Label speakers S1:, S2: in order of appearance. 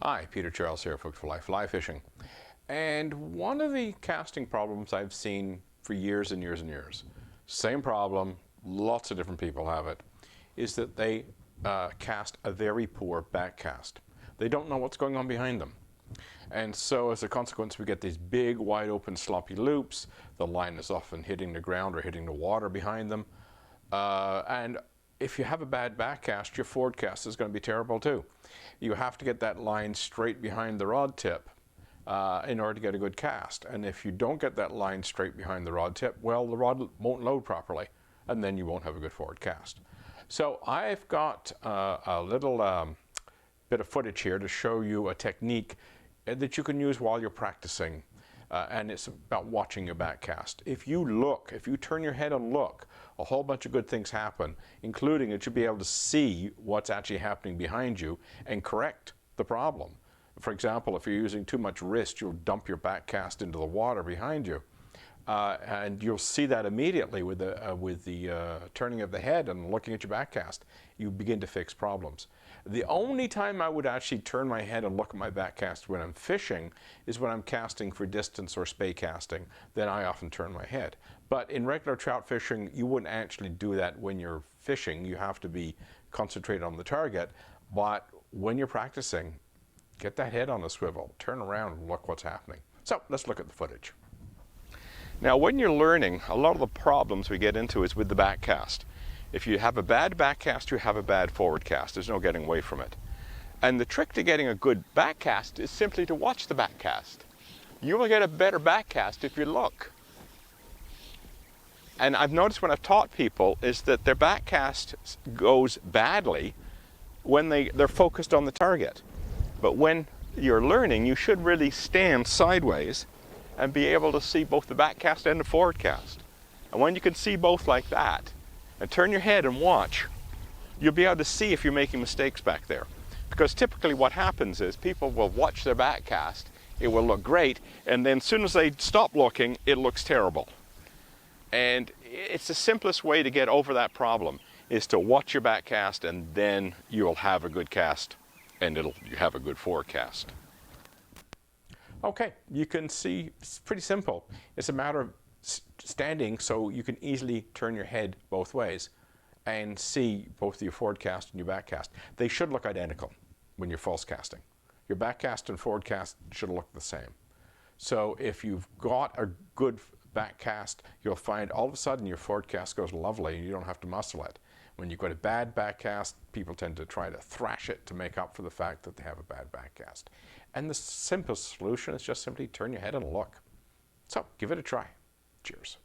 S1: Hi, Peter Charles here, Folks for Life Fly Fishing. And one of the casting problems I've seen for years and years and years, same problem, lots of different people have it, is that they cast a very poor back cast. They don't know what's going on behind them. And so as a consequence, we get these big, wide open, sloppy loops. The line is often hitting the ground or hitting the water behind them. And if you have a bad back cast, your forward cast is going to be terrible too. You have to get that line straight behind the rod tip in order to get a good cast. And if you don't get that line straight behind the rod tip, well, the rod won't load properly, and then you won't have a good forward cast. So I've got a little bit of footage here to show you a technique that you can use while you're practicing. And it's about watching your back cast. If you turn your head and look, a whole bunch of good things happen, including that you'll be able to see what's actually happening behind you and correct the problem. For example, if you're using too much wrist, you'll dump your back cast into the water behind you. And you'll see that immediately with the turning of the head and looking at your back cast. You begin to fix problems. The only time I would actually turn my head and look at my back cast when I'm fishing is when I'm casting for distance or spay casting. Then I often turn my head. But in regular trout fishing, you wouldn't actually do that when you're fishing. You have to be concentrated on the target. But when you're practicing, get that head on a swivel, turn around and look what's happening. So let's look at the footage. Now, when you're learning, a lot of the problems we get into is with the back cast. If you have a bad back cast, you have a bad forward cast. There's no getting away from it. And the trick to getting a good back cast is simply to watch the back cast. You will get a better back cast if you look. And I've noticed when I've taught people is that their back cast goes badly when they're focused on the target. But when you're learning, you should really stand sideways and be able to see both the back cast and the forward cast. And when you can see both like that, and turn your head and watch, you'll be able to see if you're making mistakes back there. Because typically what happens is people will watch their back cast, it will look great, and then as soon as they stop looking, it looks terrible. And it's the simplest way to get over that problem, is to watch your back cast, and then you'll have a good cast, and you have a good forward cast. Okay, you can see it's pretty simple. It's a matter of standing so you can easily turn your head both ways and see both your forward cast and your back cast. They should look identical when you're false casting. Your back cast and forward cast should look the same. So if you've got a good back cast, you'll find all of a sudden your forward cast goes lovely and you don't have to muscle it. When you've got a bad back cast, people tend to try to thrash it to make up for the fact that they have a bad back cast. And the simplest solution is just simply turn your head and look. So give it a try. Cheers.